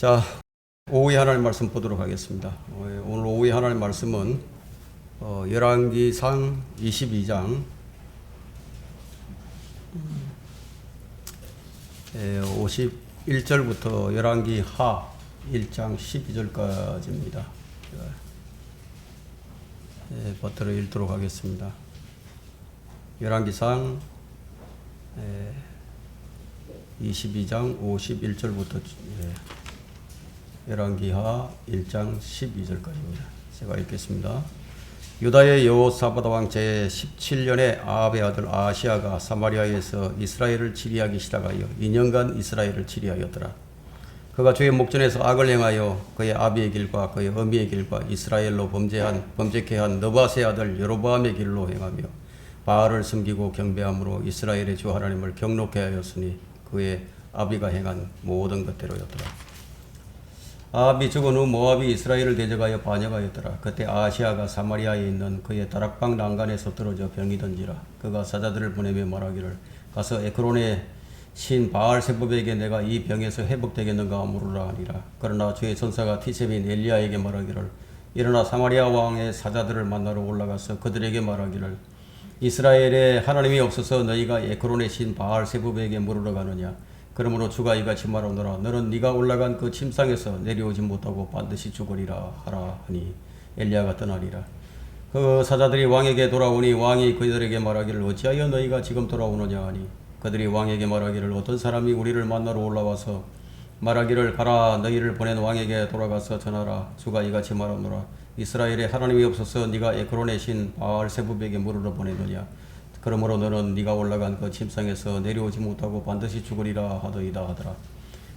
자, 오후에 하나님 말씀 보도록 하겠습니다. 오늘 오후에 하나님 말씀은 열왕기상 22장 51절부터 열왕기하 1장 12절까지입니다. 버터를 읽도록 하겠습니다. 열왕기상 22장 51절부터 열왕기하 1장 12절까지입니다. 제가 읽겠습니다. 유다의 여호사밧 왕 제17년에 아합의 아들 아하시야가 사마리아에서 이스라엘을 치리하기 시작하여 2년간 이스라엘을 치리하였더라. 그가 주의 목전에서 악을 행하여 그의 아비의 길과 그의 어미의 길과 이스라엘로 범죄케 한 느밧의 아들 여로보암의 길로 행하며 바알을 섬기고 경배함으로 이스라엘의 주 하나님을 경노케 하였으니 그의 아비가 행한 모든 것대로였더라. 아합이 죽은 후 모압이 이스라엘을 대적하여 반역하였더라. 그때 아하시야가 사마리아에 있는 그의 다락방 난간에서 떨어져 병이 든지라. 그가 사자들을 보내며 말하기를 가서 에크론의 신 바알세붑에게 내가 이 병에서 회복되겠는가 물으라 하니라. 그러나 주의 전사가 티셉인 엘리야에게 말하기를 일어나 사마리아 왕의 사자들을 만나러 올라가서 그들에게 말하기를 이스라엘에 하나님이 없어서 너희가 에크론의 신 바알세붑에게 물으러 가느냐. 그러므로 주가 이같이 말하노라. 너는 네가 올라간 그 침상에서 내려오지 못하고 반드시 죽으리라 하라 하니 엘리야가 떠나리라. 그 사자들이 왕에게 돌아오니 왕이 그들에게 말하기를 어찌하여 너희가 지금 돌아오느냐 하니 그들이 왕에게 말하기를 어떤 사람이 우리를 만나러 올라와서 말하기를 가라 너희를 보낸 왕에게 돌아가서 전하라. 주가 이같이 말하노라. 이스라엘에 하나님이 없어서 네가 에크론의 신 바알세붑에게 물으러 보내느냐. 그러므로 너는 네가 올라간 그 침상에서 내려오지 못하고 반드시 죽으리라 하더이다 하더라.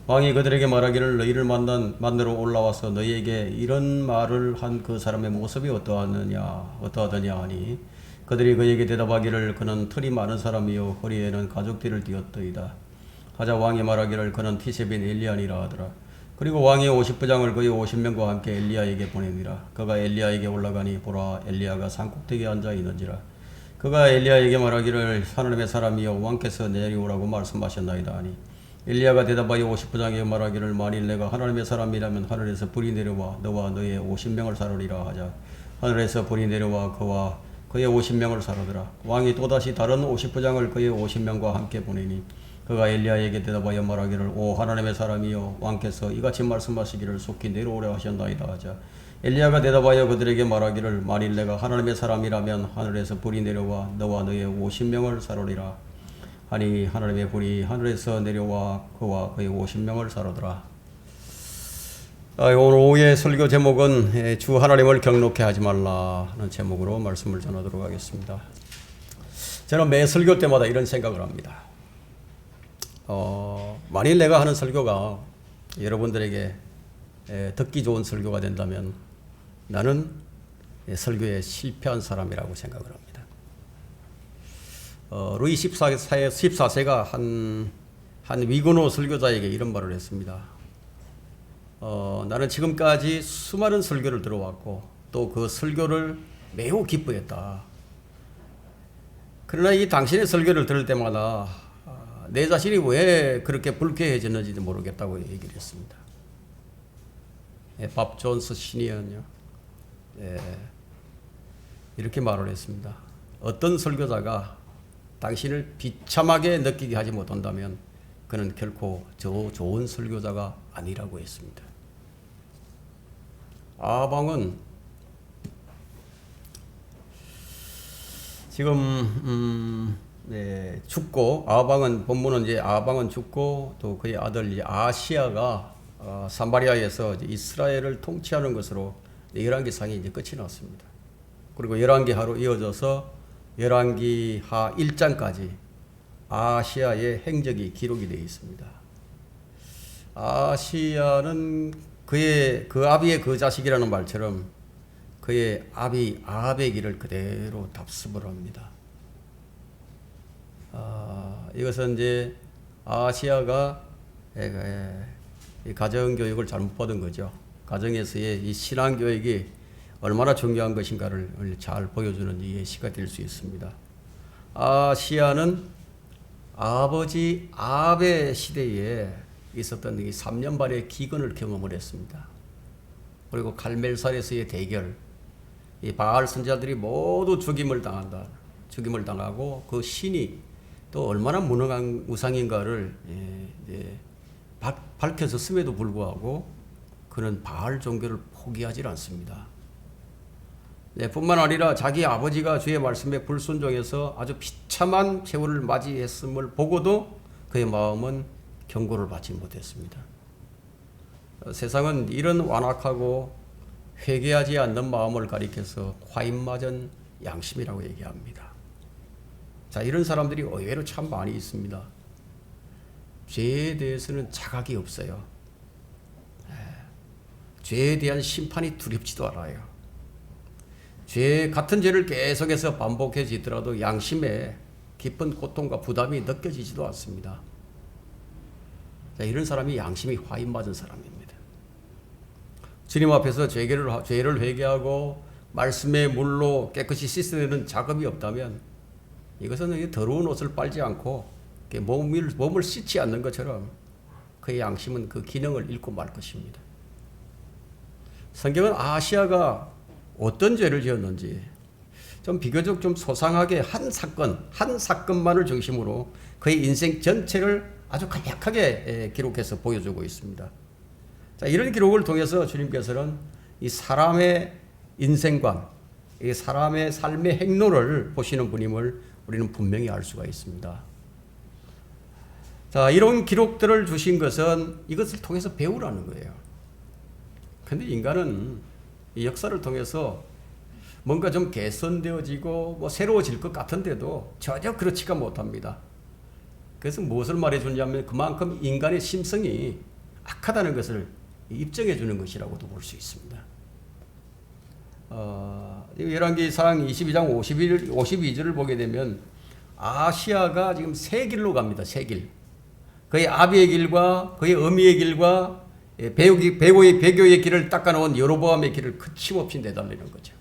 왕이 그들에게 말하기를 너희를 만나러 올라와서 너희에게 이런 말을 한 그 사람의 모습이 어떠하더냐 하니 그들이 그에게 대답하기를 그는 털이 많은 사람이요 허리에는 가죽띠를 띠었더이다 하자 왕이 말하기를 그는 티셉인 엘리야니라 하더라. 그리고 왕이 50부장을 그의 50명과 함께 엘리야에게 보내니라. 그가 엘리야에게 올라가니 보라 엘리야가 산꼭대기에 앉아 있는지라. 그가 엘리야에게 말하기를 하나님의 사람이여 왕께서 내려오라고 말씀하셨나이다 하니 엘리야가 대답하여 50부장에게 말하기를 만일 내가 하나님의 사람이라면 하늘에서 불이 내려와 너와 너의 50명을 사르리라 하자 하늘에서 불이 내려와 그와 그의 50명을 사르더라. 왕이 또다시 다른 50부장을 그의 50명과 함께 보내니 그가 엘리야에게 대답하여 말하기를 오 하나님의 사람이여 왕께서 이같이 말씀하시기를 속히 내려오려 하셨나이다 하자 엘리야가 대답하여 그들에게 말하기를 만일 내가 하나님의 사람이라면 하늘에서 불이 내려와 너와 너의 50명을 사르리라 하니 하나님의 불이 하늘에서 내려와 그와 그의 50명을 사르더라. 오늘 오후의 설교 제목은 주 하나님을 경노케 하지 말라 하는 제목으로 말씀을 전하도록 하겠습니다. 저는 매 설교 때마다 이런 생각을 합니다. 만일 내가 하는 설교가 여러분들에게 듣기 좋은 설교가 된다면 나는 설교에 실패한 사람이라고 생각을 합니다. 루이 14세가 한 위근호 설교자에게 이런 말을 했습니다. 나는 지금까지 수많은 설교를 들어왔고 또 그 설교를 매우 기뻐했다. 그러나 이 당신의 설교를 들을 때마다 내 자신이 왜 그렇게 불쾌해졌는지도 모르겠다고 얘기를 했습니다. 밥 존스 시니어는요. 이렇게 말을 했습니다. 어떤 설교자가 당신을 비참하게 느끼게 하지 못한다면 그는 결코 좋은 설교자가 아니라고 했습니다. 아방은 지금 죽고 아방은 본문은 이제 아방은 죽고 또 그의 아들 아시야가 사마리아에서 이스라엘을 통치하는 것으로 열왕기상이 이제 끝이 났습니다. 그리고 열왕기하로 이어져서 열왕기하 1장까지 아시야의 행적이 기록이 되어 있습니다. 아시야는 그 아비의 그 자식이라는 말처럼 그의 아비 아합의 길을 그대로 답습을 합니다. 이것은 이제 아시야가 가정교육을 잘못 받은 거죠. 가정에서의 이 신앙교육이 얼마나 중요한 것인가를 잘 보여주는 예시가 될 수 있습니다. 아시야는 아버지 아합의 시대에 있었던 이 3년 반의 기근을 경험을 했습니다. 그리고 갈멜산에서의 대결, 이 바알 선지자들이 모두 죽임을 당하고 그 신이 또 얼마나 무능한 우상인가를 밝혀졌음에도 불구하고 그는 바알 종교를 포기하지 않습니다. 뿐만 아니라 자기 아버지가 주의 말씀에 불순종해서 아주 비참한 세월을 맞이했음을 보고도 그의 마음은 경고를 받지 못했습니다. 세상은 이런 완악하고 회개하지 않는 마음을 가리켜서 화인맞은 양심이라고 얘기합니다. 자, 이런 사람들이 의외로 참 많이 있습니다. 죄에 대해서는 자각이 없어요. 죄에 대한 심판이 두렵지도 않아요. 같은 죄를 계속해서 반복해지더라도 양심에 깊은 고통과 부담이 느껴지지도 않습니다. 자, 이런 사람이 양심이 화인맞은 사람입니다. 주님 앞에서 죄를 회개하고 말씀의 물로 깨끗이 씻어내는 작업이 없다면 이것은 더러운 옷을 빨지 않고 몸을 씻지 않는 것처럼 그의 양심은 그 기능을 잃고 말 것입니다. 성경은 아시아가 어떤 죄를 지었는지 좀 비교적 좀 소상하게 한 사건만을 중심으로 그의 인생 전체를 아주 간략하게 기록해서 보여주고 있습니다. 자, 이런 기록을 통해서 주님께서는 이 사람의 인생관, 이 사람의 삶의 행로를 보시는 분임을 우리는 분명히 알 수가 있습니다. 자, 이런 기록들을 주신 것은 이것을 통해서 배우라는 거예요. 그런데 인간은 이 역사를 통해서 뭔가 좀 개선되어지고 새로워질 것 같은데도 전혀 그렇지가 못합니다. 그래서 무엇을 말해주냐면 그만큼 인간의 심성이 악하다는 것을 입증해 주는 것이라고도 볼 수 있습니다. 열왕기상 22장 52절을 보게 되면 아시아가 지금 세 길로 갑니다. 세 길. 그의 아비의 길과 그의 어미의 길과 배교의 길을 닦아놓은 여로보암의 길을 거침없이 내달리는 거죠.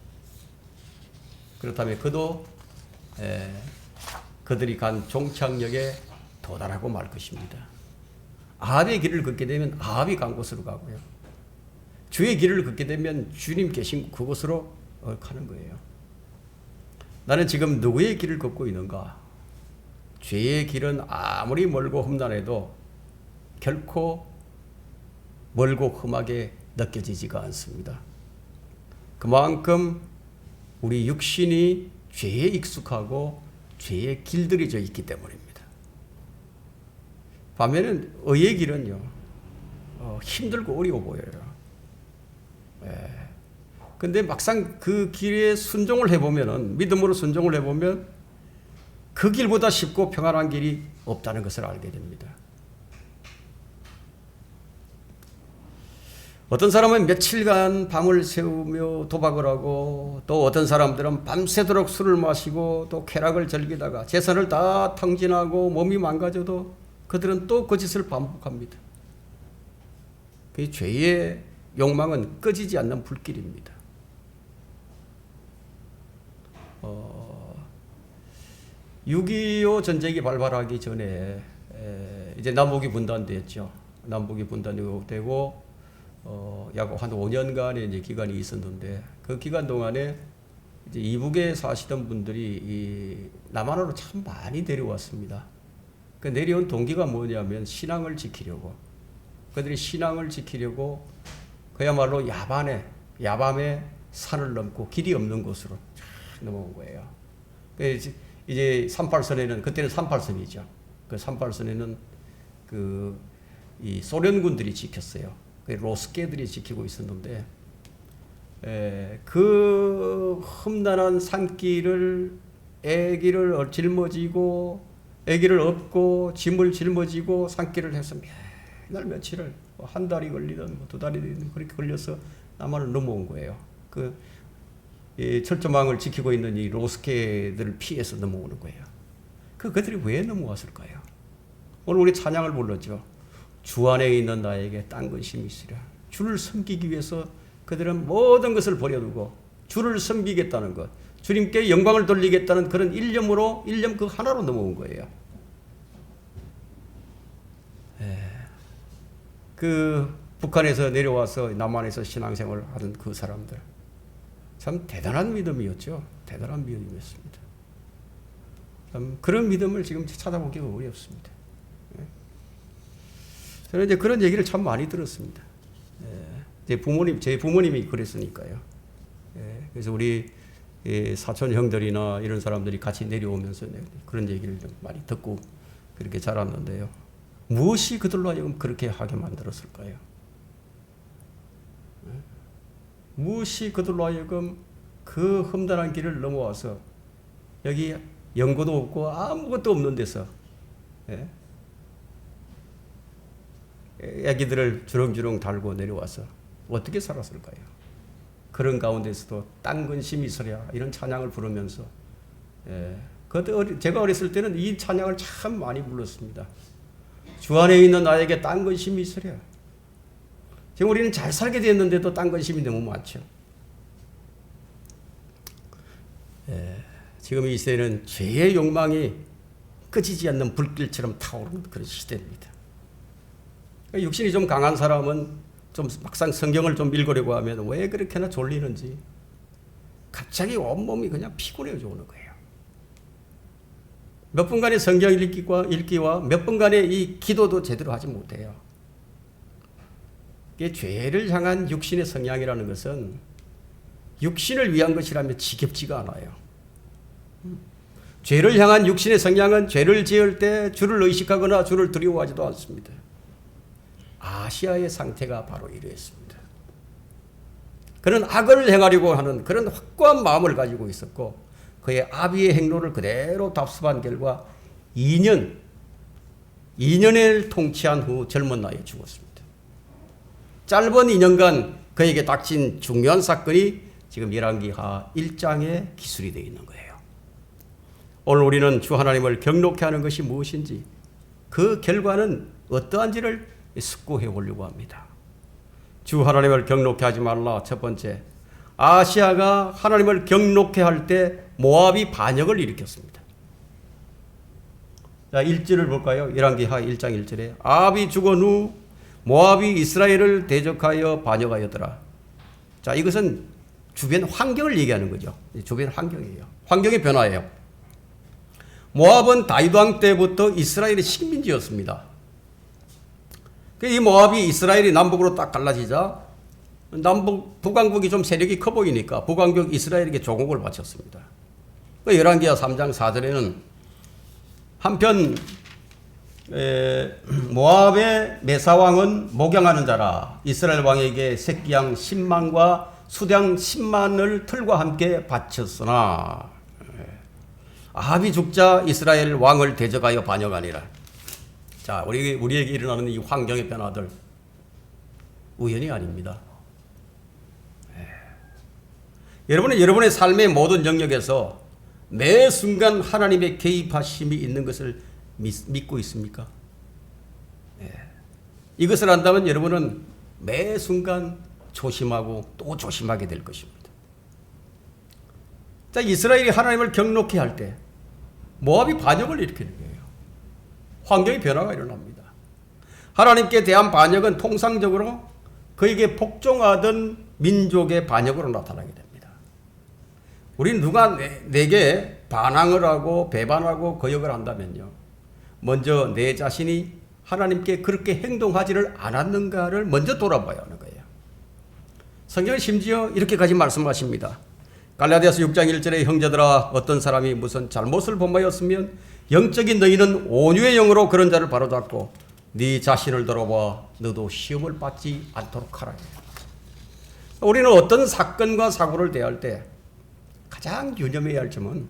그렇다면 그도 그들이 간 종착역에 도달하고 말 것입니다. 아합의 길을 걷게 되면 아합이 간 곳으로 가고요. 주의 길을 걷게 되면 주님 계신 그곳으로 가는 거예요. 나는 지금 누구의 길을 걷고 있는가? 죄의 길은 아무리 멀고 험난해도 결코 멀고 험하게 느껴지지가 않습니다. 그만큼 우리 육신이 죄에 익숙하고 죄에 길들여져 있기 때문입니다. 반면에 의의 길은요, 힘들고 어려워 보여요. 근데 막상 그 길에 순종을 해보면은, 믿음으로 순종을 해보면 그 길보다 쉽고 평안한 길이 없다는 것을 알게 됩니다. 어떤 사람은 며칠간 밤을 새우며 도박을 하고, 또 어떤 사람들은 밤새도록 술을 마시고 또 쾌락을 즐기다가 재산을 다 탕진하고 몸이 망가져도 그들은 또 그 짓을 반복합니다. 그 죄의 욕망은 꺼지지 않는 불길입니다. 6.25 전쟁이 발발하기 전에 이제 남북이 분단됐죠. 남북이 분단되고 약 한 5년간의 이제 기간이 있었는데, 그 기간 동안에 이제 이북에 사시던 분들이 이 남한으로 참 많이 내려왔습니다. 그 내려온 동기가 뭐냐면 신앙을 지키려고, 그들이 신앙을 지키려고 그야말로 야밤에 산을 넘고 길이 없는 곳으로 넘어온 거예요. 이제 38선에는, 그때는 38선이죠. 그 38선에는 이 소련군들이 지켰어요. 로스케들이 지키고 있었는데, 그 험난한 산길을 애기를 짊어지고, 애기를 업고 짐을 짊어지고 산길을 해서 맨날 며칠을, 한 달이 걸리든 두 달이 걸리든 그렇게 걸려서 남한을 넘어온 거예요. 이 철조망을 지키고 있는 이 로스케들을 피해서 넘어오는 거예요. 그들이 왜 넘어왔을까요? 오늘 우리 찬양을 불렀죠. 주 안에 있는 나에게 딴 근심이 있으랴. 주를 섬기기 위해서 그들은 모든 것을 버려두고 주를 섬기겠다는 것, 주님께 영광을 돌리겠다는 그런 일념 그 하나로 넘어온 거예요. 그 북한에서 내려와서 남한에서 신앙생활을 하던 그 사람들. 참 대단한 믿음이었죠. 대단한 믿음이었습니다. 참 그런 믿음을 지금 찾아보기가 어렵습니다. 저는 이제 그런 얘기를 참 많이 들었습니다. 제 부모님이 그랬으니까요. 그래서 우리 사촌 형들이나 이런 사람들이 같이 내려오면서 그런 얘기를 좀 많이 듣고 그렇게 자랐는데요. 무엇이 그들로 하여금 그렇게 하게 만들었을까요? 무엇이 그들로 하여금 그 험난한 길을 넘어와서 여기 연고도 없고 아무것도 없는 데서 애기들을 주렁주렁 달고 내려와서 어떻게 살았을까요? 그런 가운데서도 땅 근심이 서랴 이런 찬양을 부르면서 그때 제가 어렸을 때는 이 찬양을 참 많이 불렀습니다. 주 안에 있는 나에게 땅 근심이 있으랴. 지금 우리는 잘 살게 됐는데도 땅 근심이 너무 많죠. 지금 이 시대는 죄의 욕망이 꺼지지 않는 불길처럼 타오르는 그런 시대입니다. 육신이 좀 강한 사람은 좀 막상 성경을 좀 읽으려고 하면 왜 그렇게나 졸리는지 갑자기 온몸이 그냥 피곤해져 오는 거예요. 몇 분간의 성경 읽기와 몇 분간의 이 기도도 제대로 하지 못해요. 이게 죄를 향한 육신의 성향이라는 것은 육신을 위한 것이라면 지겹지가 않아요. 죄를 향한 육신의 성향은 죄를 지을 때 주를 의식하거나 주를 두려워하지도 않습니다. 아시아의 상태가 바로 이러했습니다. 그는 악을 행하려고 하는 그런 확고한 마음을 가지고 있었고 그의 아비의 행로를 그대로 답습한 결과 2년을 통치한 후 젊은 나이에 죽었습니다. 짧은 2년간 그에게 닥친 중요한 사건이 지금 열왕기하 1장에 기술이 되어 있는 거예요. 오늘 우리는 주 하나님을 경록케 하는 것이 무엇인지 그 결과는 어떠한지를 숙고해 보려고 합니다. 주 하나님을 경록케 하지 말라. 첫 번째, 아시아가 하나님을 경록케 할 때 모압이 반역을 일으켰습니다. 자, 1절을 볼까요? 열왕기하 1장 1절에 아합이 죽은 후 모압이 이스라엘을 대적하여 반역하였더라. 자, 이것은 주변 환경을 얘기하는 거죠. 주변 환경이에요. 환경의 변화예요. 모압은 다윗 왕 때부터 이스라엘의 식민지였습니다. 이 모압이 이스라엘이 남북으로 딱 갈라지자 북왕국이 좀 세력이 커 보이니까 북왕국 이스라엘에게 조공을 바쳤습니다. 열왕기하 3장 4절에는 한편 모압의 메사왕은 목양하는 자라 이스라엘 왕에게 새끼양 10만과 수량 10만을 틀과 함께 바쳤으나 아합이 죽자 이스라엘 왕을 대적하여 반역하니라. 자, 우리에게 일어나는 이 환경의 변화들 우연이 아닙니다. 여러분의 삶의 모든 영역에서 매 순간 하나님의 개입하심이 있는 것을 믿고 있습니까? 이것을 안다면 여러분은 매 순간 조심하고 또 조심하게 될 것입니다. 자, 이스라엘이 하나님을 경록케 할 때 모압이 반역을 일으키는 거예요. 환경의 변화가 일어납니다. 하나님께 대한 반역은 통상적으로 그에게 복종하던 민족의 반역으로 나타나게 됩니다. 우리는 누가 내게 반항을 하고 배반하고 거역을 한다면요, 먼저 내 자신이 하나님께 그렇게 행동하지를 않았는가를 먼저 돌아봐야 하는 거예요. 성경은 심지어 이렇게까지 말씀하십니다. 갈라디아서 6장 1절에 형제들아 어떤 사람이 무슨 잘못을 범하였으면 영적인 너희는 온유의 영으로 그런 자를 바로잡고 네 자신을 돌아봐 너도 시험을 받지 않도록 하라. 우리는 어떤 사건과 사고를 대할 때 가장 유념해야 할 점은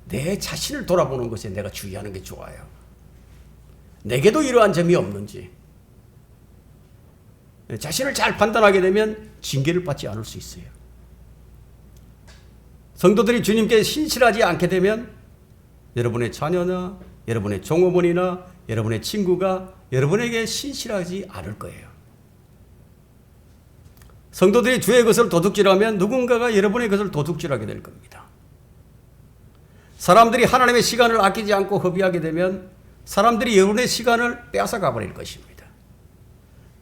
내 자신을 돌아보는 것에 내가 주의하는 게 좋아요. 내게도 이러한 점이 없는지. 자신을 잘 판단하게 되면 징계를 받지 않을 수 있어요. 성도들이 주님께 신실하지 않게 되면 여러분의 자녀나 여러분의 종업원이나 여러분의 친구가 여러분에게 신실하지 않을 거예요. 성도들이 주의 것을 도둑질하면 누군가가 여러분의 것을 도둑질하게 될 겁니다. 사람들이 하나님의 시간을 아끼지 않고 허비하게 되면 사람들이 여러분의 시간을 빼앗아가 버릴 것입니다.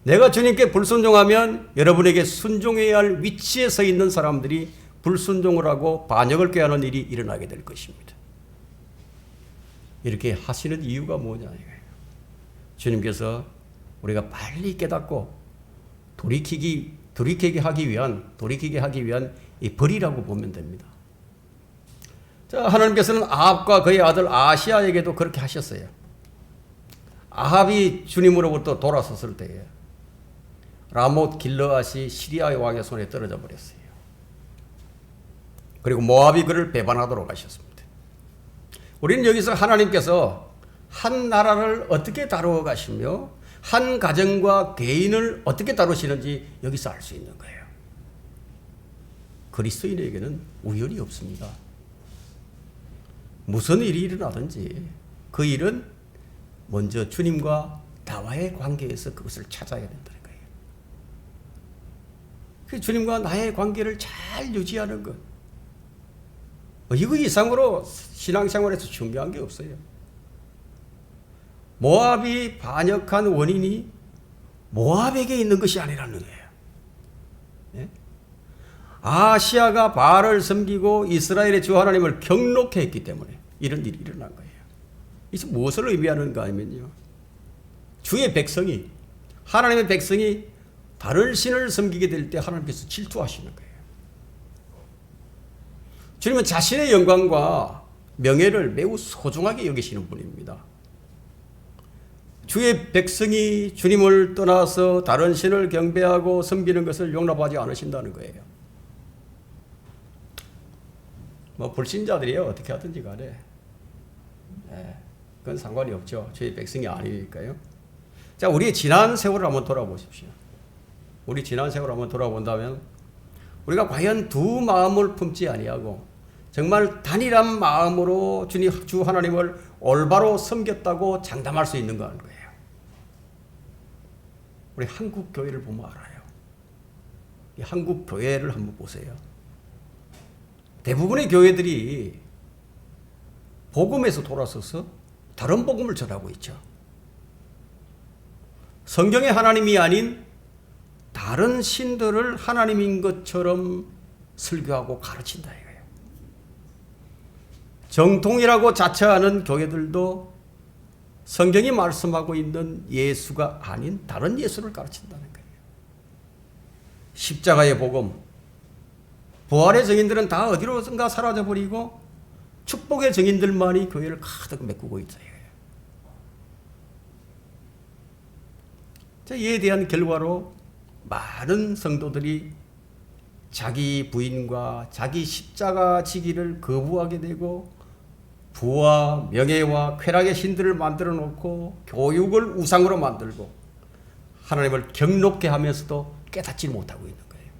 내가 주님께 불순종하면 여러분에게 순종해야 할 위치에 서 있는 사람들이 불순종을 하고 반역을 꾀하는 일이 일어나게 될 것입니다. 이렇게 하시는 이유가 뭐냐 이거예요. 주님께서 우리가 빨리 깨닫고 돌이키게 하기 위한 이 벌이라고 보면 됩니다. 자, 하나님께서는 아합과 그의 아들 아시아에게도 그렇게 하셨어요. 아합이 주님으로부터 돌아섰을 때에 라못 길르앗이 시리아의 왕의 손에 떨어져 버렸어요. 그리고 모압이 그를 배반하도록 하셨습니다. 우리는 여기서 하나님께서 한 나라를 어떻게 다루어 가시며 한 가정과 개인을 어떻게 다루시는지 여기서 알 수 있는 거예요. 그리스도인에게는 우연이 없습니다. 무슨 일이 일어나든지 그 일은 먼저 주님과 나와의 관계에서 그것을 찾아야 된다는 거예요. 그 주님과 나의 관계를 잘 유지하는 것. 이거 이상으로 신앙생활에서 중요한 게 없어요. 모압이 반역한 원인이 모압에게 있는 것이 아니라는 거예요. 예? 아시아가 바알을 섬기고 이스라엘의 주 하나님을 경록해 했기 때문에 이런 일이 일어난 거예요. 이게 무엇을 의미하는가 하면요. 주의 백성이, 하나님의 백성이 다른 신을 섬기게 될 때 하나님께서 질투하시는 거예요. 주님은 자신의 영광과 명예를 매우 소중하게 여기시는 분입니다. 주의 백성이 주님을 떠나서 다른 신을 경배하고 섬기는 것을 용납하지 않으신다는 거예요. 불신자들이요, 어떻게 하든지 간에. 그건 상관이 없죠. 주의 백성이 아니니까요. 자, 우리의 지난 세월을 한번 돌아보십시오. 우리 지난 세월을 한번 돌아본다면 우리가 과연 두 마음을 품지 아니하고 정말 단일한 마음으로 주 하나님을 올바로 섬겼다고 장담할 수 있는가 하는 거예요. 우리 한국 교회를 보면 알아요. 이 한국 교회를 한번 보세요. 대부분의 교회들이 복음에서 돌아서서 다른 복음을 전하고 있죠. 성경의 하나님이 아닌 다른 신들을 하나님인 것처럼 설교하고 가르친다 이거예요. 정통이라고 자처하는 교회들도 성경이 말씀하고 있는 예수가 아닌 다른 예수를 가르친다는 거예요. 십자가의 복음, 부활의 증인들은 다 어디로선가 사라져버리고 축복의 증인들만이 교회를 가득 메꾸고 있어요. 이에 대한 결과로 많은 성도들이 자기 부인과 자기 십자가 지기를 거부하게 되고 부와 명예와 쾌락의 신들을 만들어 놓고 교육을 우상으로 만들고 하나님을 경록게 하면서도 깨닫지 못하고 있는 거예요.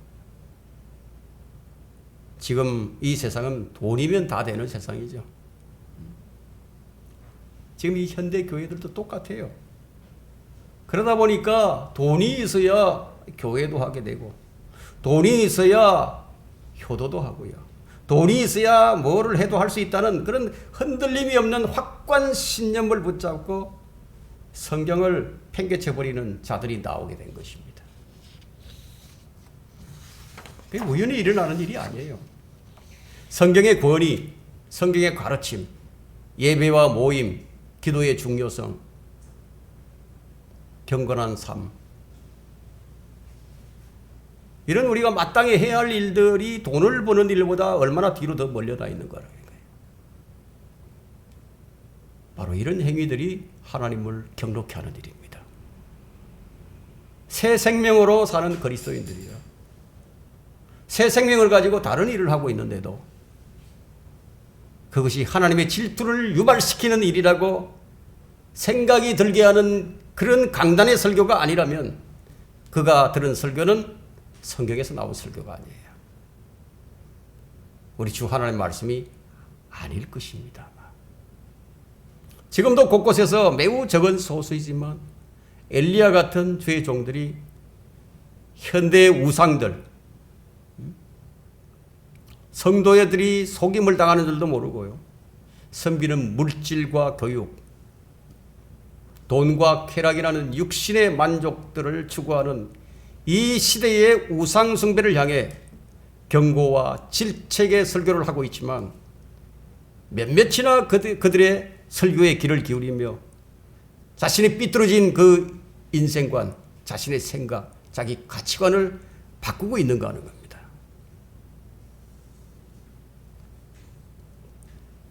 지금 이 세상은 돈이면 다 되는 세상이죠. 지금 이 현대 교회들도 똑같아요. 그러다 보니까 돈이 있어야 교회도 하게 되고 돈이 있어야 효도도 하고요. 돈이 있어야 뭐를 해도 할 수 있다는 그런 흔들림이 없는 확고한 신념을 붙잡고 성경을 팽개쳐버리는 자들이 나오게 된 것입니다. 그게 우연히 일어나는 일이 아니에요. 성경의 권위, 성경의 가르침, 예배와 모임, 기도의 중요성, 경건한 삶, 이런 우리가 마땅히 해야 할 일들이 돈을 버는 일보다 얼마나 뒤로 더 몰려다 있는 거라는 거예요. 바로 이런 행위들이 하나님을 경록케 하는 일입니다. 새 생명으로 사는 그리스도인들이요. 새 생명을 가지고 다른 일을 하고 있는데도 그것이 하나님의 질투를 유발시키는 일이라고 생각이 들게 하는 그런 강단의 설교가 아니라면 그가 들은 설교는 성경에서 나온 설교가 아니에요. 우리 주 하나님의 말씀이 아닐 것입니다. 지금도 곳곳에서 매우 적은 소수이지만 엘리야 같은 주의 종들이 현대의 우상들, 성도들이 속임을 당하는 줄도 모르고요. 섬기는 물질과 교육, 돈과 쾌락이라는 육신의 만족들을 추구하는 이 시대의 우상숭배를 향해 경고와 질책의 설교를 하고 있지만 몇몇이나 그들의 설교의 귀를 기울이며 자신의 삐뚤어진 그 인생관, 자신의 생각, 자기 가치관을 바꾸고 있는가 하는 겁니다.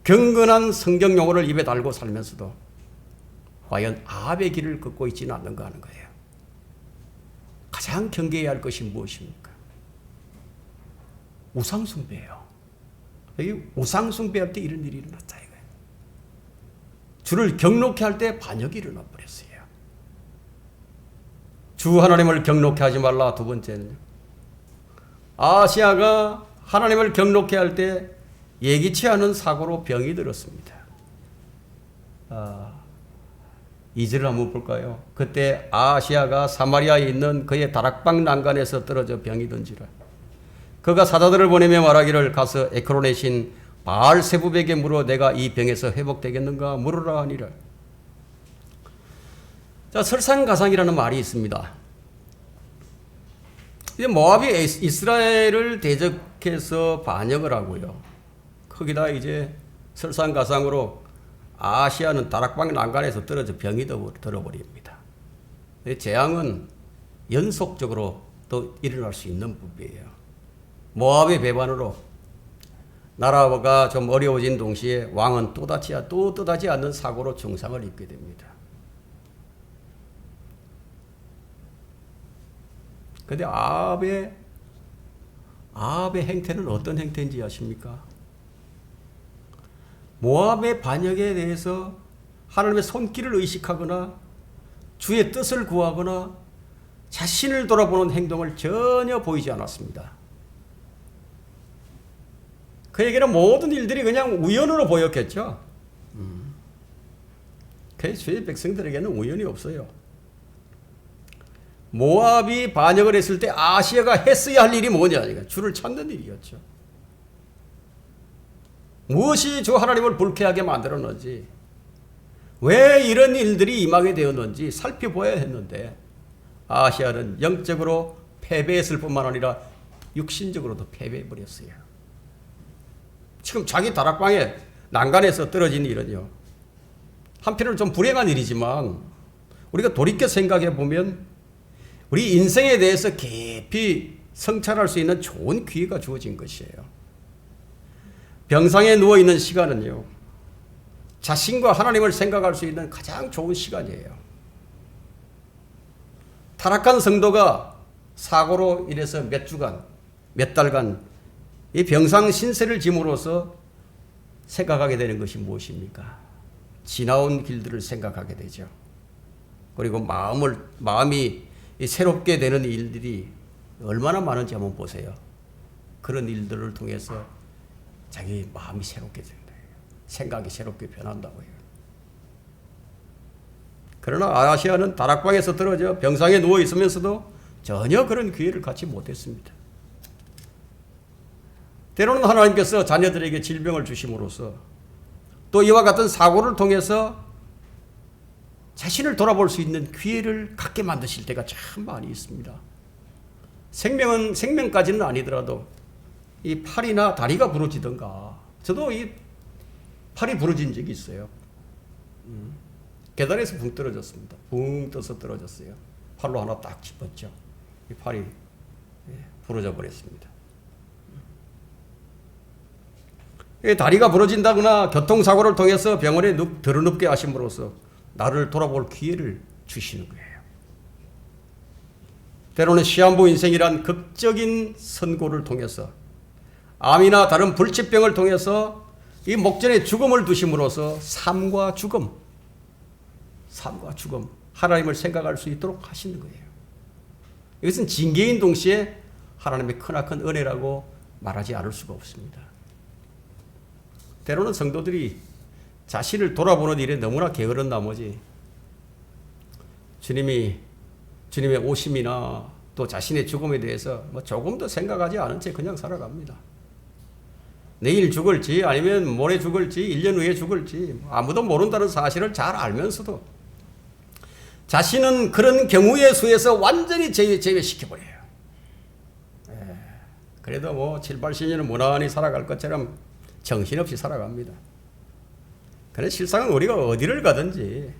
경건한 성경 용어를 입에 달고 살면서도 과연 아합의 길을 걷고 있지는 않는가 하는 거예요. 가장 경계해야 할 것이 무엇입니까? 우상숭배예요. 여기 우상숭배할 때 이런 일이 일어났다 이거예요. 주를 경록케 할 때 반역이 일어나 버렸어요. 주 하나님을 경록케 하지 말라. 두 번째는요, 아시아가 하나님을 경록케 할 때 예기치 않은 사고로 병이 들었습니다. 2절을 한번 볼까요? 그때 아시아가 사마리아에 있는 그의 다락방 난간에서 떨어져 병이 든지라. 그가 사자들을 보내며 말하기를 가서 에크론의 신 바알세붑에게 물어 내가 이 병에서 회복되겠는가 물으라 하니라. 자, 설상가상이라는 말이 있습니다. 이제 모압이 이스라엘을 대적해서 반역을 하고요. 거기다 이제 설상가상으로 아시아는 다락방 난간에서 떨어져 병이 들어버립니다. 재앙은 연속적으로 또 일어날 수 있는 법이에요. 모압의 배반으로 나라가 좀 어려워진 동시에 왕은 또 떠나지 않는 사고로 중상을 입게 됩니다. 그런데 아합의 행태는 어떤 행태인지 아십니까? 모압의 반역에 대해서 하나님의 손길을 의식하거나 주의 뜻을 구하거나 자신을 돌아보는 행동을 전혀 보이지 않았습니다. 그에게는 모든 일들이 그냥 우연으로 보였겠죠. 그래서 주의 백성들에게는 우연이 없어요. 모압이 반역을 했을 때 아시아가 했어야 할 일이 뭐냐? 주를 찾는 일이었죠. 무엇이 주 하나님을 불쾌하게 만들었는지, 왜 이런 일들이 임하게 되었는지 살펴보아야 했는데 아시아는 영적으로 패배했을 뿐만 아니라 육신적으로도 패배해버렸어요. 지금 자기 다락방에 난간에서 떨어진 일은요, 한편으로는 좀 불행한 일이지만 우리가 돌이켜 생각해 보면 우리 인생에 대해서 깊이 성찰할 수 있는 좋은 기회가 주어진 것이에요. 병상에 누워있는 시간은요, 자신과 하나님을 생각할 수 있는 가장 좋은 시간이에요. 타락한 성도가 사고로 인해서 몇 달간 이 병상 신세를 짐으로써 생각하게 되는 것이 무엇입니까? 지나온 길들을 생각하게 되죠. 그리고 마음이 새롭게 되는 일들이 얼마나 많은지 한번 보세요. 그런 일들을 통해서 자기 마음이 새롭게 된다. 생각이 새롭게 변한다고 해요. 그러나 아시아는 다락방에서 떨어져 병상에 누워 있으면서도 전혀 그런 기회를 갖지 못했습니다. 때로는 하나님께서 자녀들에게 질병을 주심으로써 또 이와 같은 사고를 통해서 자신을 돌아볼 수 있는 기회를 갖게 만드실 때가 참 많이 있습니다. 생명까지는 아니더라도 이 팔이나 다리가 부러지던가, 저도 이 팔이 부러진 적이 있어요. 계단에서 붕 떨어졌습니다. 붕 떠서 떨어졌어요. 팔로 하나 딱 짚었죠. 이 팔이 부러져 버렸습니다. 다리가 부러진다거나 교통사고를 통해서 병원에 들어눕게 하심으로써 나를 돌아볼 기회를 주시는 거예요. 때로는 시한부 인생이란 극적인 선고를 통해서, 암이나 다른 불치병을 통해서 이 목전에 죽음을 두심으로써 삶과 죽음, 하나님을 생각할 수 있도록 하시는 거예요. 이것은 징계인 동시에 하나님의 크나큰 은혜라고 말하지 않을 수가 없습니다. 때로는 성도들이 자신을 돌아보는 일에 너무나 게으른 나머지 주님의 오심이나 또 자신의 죽음에 대해서 조금도 생각하지 않은 채 그냥 살아갑니다. 내일 죽을지 아니면 모레 죽을지 1년 후에 죽을지 아무도 모른다는 사실을 잘 알면서도 자신은 그런 경우의 수에서 완전히 제외시켜버려요. 그래도 뭐 7, 80년은 무난히 살아갈 것처럼 정신없이 살아갑니다. 그런데 실상은 우리가 어디를 가든지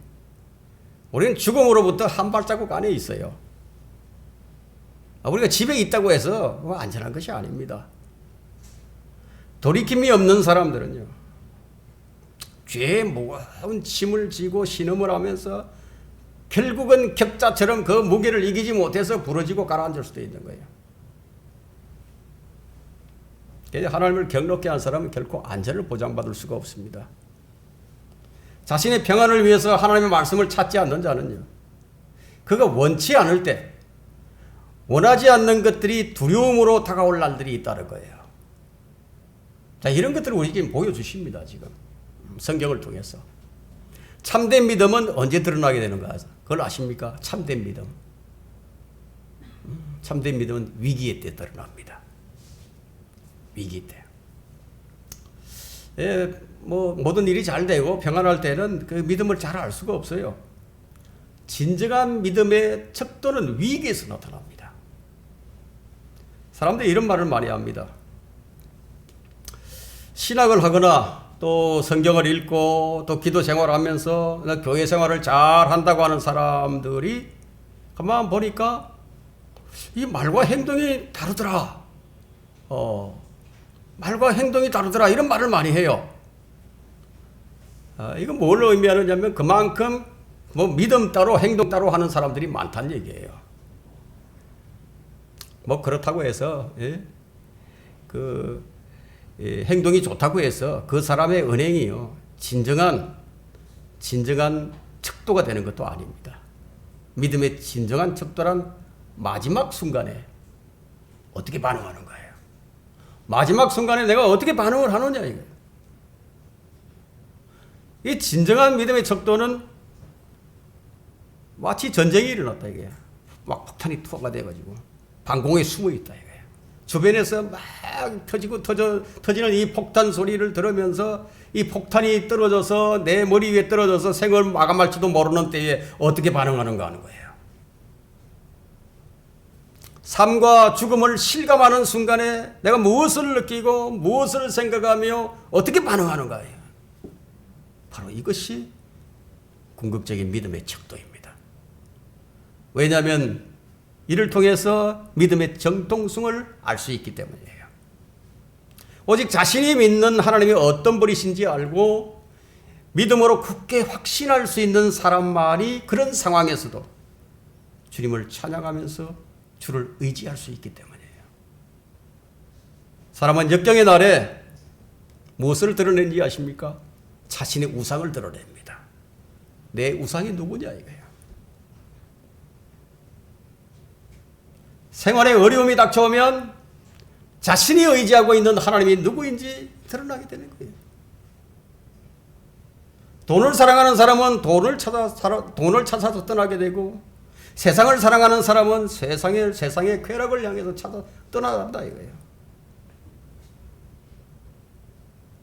우리는 죽음으로부터 한 발자국 안에 있어요. 우리가 집에 있다고 해서 안전한 것이 아닙니다. 돌이킴이 없는 사람들은요, 죄의 무거운 짐을 지고 신음을 하면서 결국은 격자처럼 그 무게를 이기지 못해서 부러지고 가라앉을 수도 있는 거예요. 하나님을 경롭게 한 사람은 결코 안전을 보장받을 수가 없습니다. 자신의 평안을 위해서 하나님의 말씀을 찾지 않는 자는요, 그가 원치 않을 때 원하지 않는 것들이 두려움으로 다가올 날들이 있다는 거예요. 자, 이런 것들을 우리에게 보여주십니다. 지금 성경을 통해서. 참된 믿음은 언제 드러나게 되는가? 그걸 아십니까? 참된 믿음. 참된 믿음은 위기의 때 드러납니다. 위기 때. 뭐 모든 일이 잘 되고 평안할 때는 그 믿음을 잘 알 수가 없어요. 진정한 믿음의 척도는 위기에서 나타납니다. 사람들이 이런 말을 많이 합니다. 신학을 하거나 또 성경을 읽고 또 기도 생활을 하면서 교회 생활을 잘 한다고 하는 사람들이 가만 보니까 이 말과 행동이 다르더라. 말과 행동이 다르더라. 이런 말을 많이 해요. 이건 뭘 의미하느냐면 그만큼 뭐 믿음 따로 행동 따로 하는 사람들이 많다는 얘기예요. 뭐 그렇다고 해서 행동이 좋다고 해서 그 사람의 은행이요 진정한 척도가 되는 것도 아닙니다. 믿음의 진정한 척도란 마지막 순간에 어떻게 반응하는 거예요. 마지막 순간에 내가 어떻게 반응을 하느냐 이거예요. 이 진정한 믿음의 척도는 마치 전쟁이 일어났다 이게. 막 폭탄이 투하가 돼가지고 방공에 숨어 있다 이거예요. 주변에서 막 터지는 이 폭탄 소리를 들으면서 이 폭탄이 떨어져서 내 머리 위에 떨어져서 생을 마감할지도 모르는 때에 어떻게 반응하는가 하는 거예요. 삶과 죽음을 실감하는 순간에 내가 무엇을 느끼고 무엇을 생각하며 어떻게 반응하는가예요. 바로 이것이 궁극적인 믿음의 척도입니다. 왜냐하면 이를 통해서 믿음의 정통성을 알 수 있기 때문이에요. 오직 자신이 믿는 하나님이 어떤 분이신지 알고 믿음으로 굳게 확신할 수 있는 사람만이 그런 상황에서도 주님을 찬양하면서 주를 의지할 수 있기 때문이에요. 사람은 역경의 날에 무엇을 드러내는지 아십니까? 자신의 우상을 드러냅니다. 내 우상이 누구냐 이거예요. 생활에 어려움이 닥쳐오면 자신이 의지하고 있는 하나님이 누구인지 드러나게 되는 거예요. 돈을 사랑하는 사람은 돈을 찾아서 떠나게 되고 세상을 사랑하는 사람은 세상의 쾌락을 향해서 찾아 떠나간다 이거예요.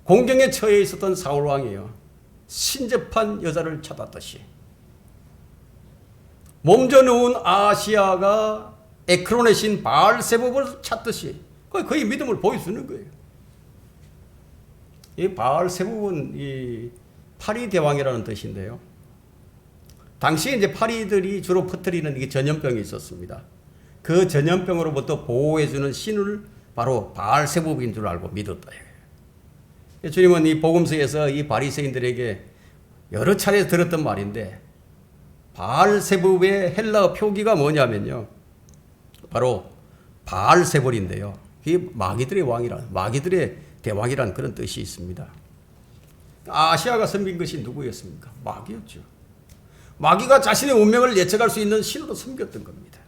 공경에 처해 있었던 사울 왕이요 신접한 여자를 찾았듯이 몸져 누운 아시아가 에크론의 신 바알세복을 찾듯이 거의 믿음을 보여주는 거예요. 이 바알세복은 이 파리 대왕이라는 뜻인데요. 당시에 이제 파리들이 주로 퍼뜨리는 이게 전염병이 있었습니다. 그 전염병으로부터 보호해주는 신을 바로 바알세복인 줄 알고 믿었다. 주님은 이 복음서에서 이 바리새인들에게 여러 차례 들었던 말인데 바알세복의 헬라어 표기가 뭐냐면요. 바로 바알세볼인데요. 이게 마귀들의 왕이란, 마귀들의 대왕이란 그런 뜻이 있습니다. 아시아가 섬긴 것이 누구였습니까? 마귀였죠. 마귀가 자신의 운명을 예측할 수 있는 신으로 섬겼던 겁니다.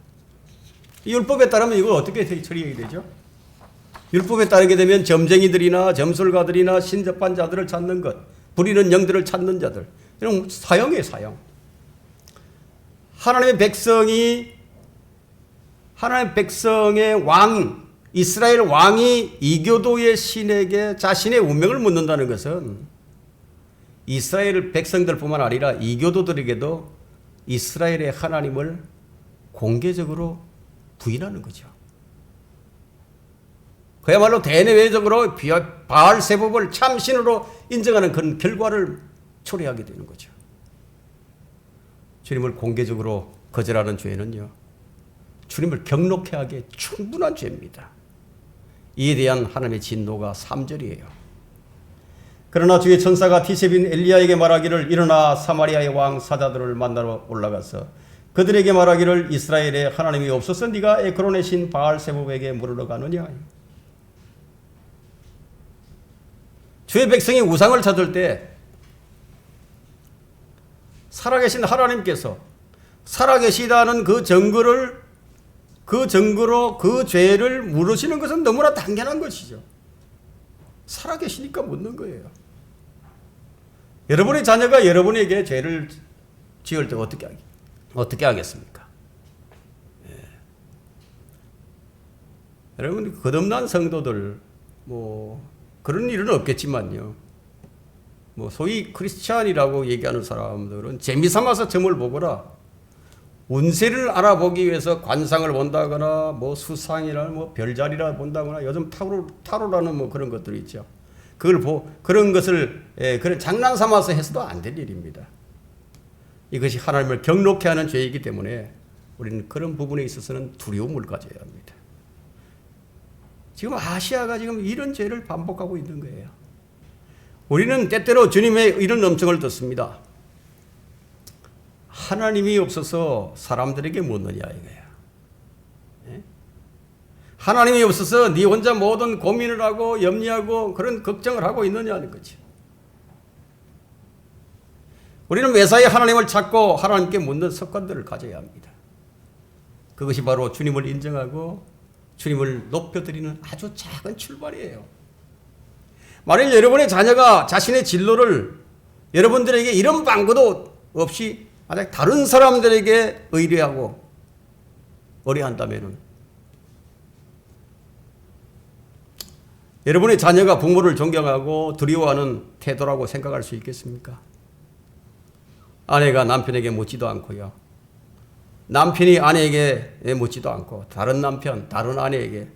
이 율법에 따르면 이걸 어떻게 처리해야 되죠? 율법에 따르게 되면 점쟁이들이나 점술가들이나 신접한 자들을 찾는 것, 부리는 영들을 찾는 자들, 이런 사형이에요, 사형. 하나님의 백성의 왕, 이스라엘 왕이 이교도의 신에게 자신의 운명을 묻는다는 것은 이스라엘 백성들뿐만 아니라 이교도들에게도 이스라엘의 하나님을 공개적으로 부인하는 거죠. 그야말로 대내외적으로 바알세붑을 참신으로 인정하는 그런 결과를 초래하게 되는 거죠. 주님을 공개적으로 거절하는 죄는요, 주님을 경록해 하기에 충분한 죄입니다. 이에 대한 하나님의 진노가 3절이에요. 그러나 주의 천사가 티셉인 엘리야에게 말하기를 일어나 사마리아의 왕 사자들을 만나러 올라가서 그들에게 말하기를 이스라엘에 하나님이 없어서 네가 에크론의 신 바알세붑에게 물으러 가느냐. 주의 백성이 우상을 찾을 때 살아계신 하나님께서 살아계시다는 그 증거로 그 죄를 물으시는 것은 너무나 당연한 것이죠. 살아계시니까 묻는 거예요. 여러분의 자녀가 여러분에게 죄를 지을 때 어떻게 하겠습니까? 예. 여러분, 거듭난 성도들 그런 일은 없겠지만요. 소위 크리스찬이라고 얘기하는 사람들은 재미삼아서 점을 보거나 운세를 알아보기 위해서 관상을 본다거나 수상이나 별자리라 본다거나 요즘 타로라는 그런 것들이 있죠. 그런 것을 그런 장난 삼아서 해서도 안 될 일입니다. 이것이 하나님을 경록해 하는 죄이기 때문에 우리는 그런 부분에 있어서는 두려움을 가져야 합니다. 지금 아시아가 지금 이런 죄를 반복하고 있는 거예요. 우리는 때때로 주님의 이런 음성을 듣습니다. 하나님이 없어서 사람들에게 묻느냐 이거야. 예? 하나님이 없어서 네 혼자 모든 고민을 하고 염려하고 그런 걱정을 하고 있느냐는 거지. 우리는 매사에 하나님을 찾고 하나님께 묻는 습관들을 가져야 합니다. 그것이 바로 주님을 인정하고 주님을 높여드리는 아주 작은 출발이에요. 만일 여러분의 자녀가 자신의 진로를 여러분들에게 이런 방구도 없이 만약 다른 사람들에게 의뢰하고 의뢰한다면 여러분의 자녀가 부모를 존경하고 두려워하는 태도라고 생각할 수 있겠습니까? 아내가 남편에게 묻지도 않고요. 남편이 아내에게 묻지도 않고 다른 남편, 다른 아내에게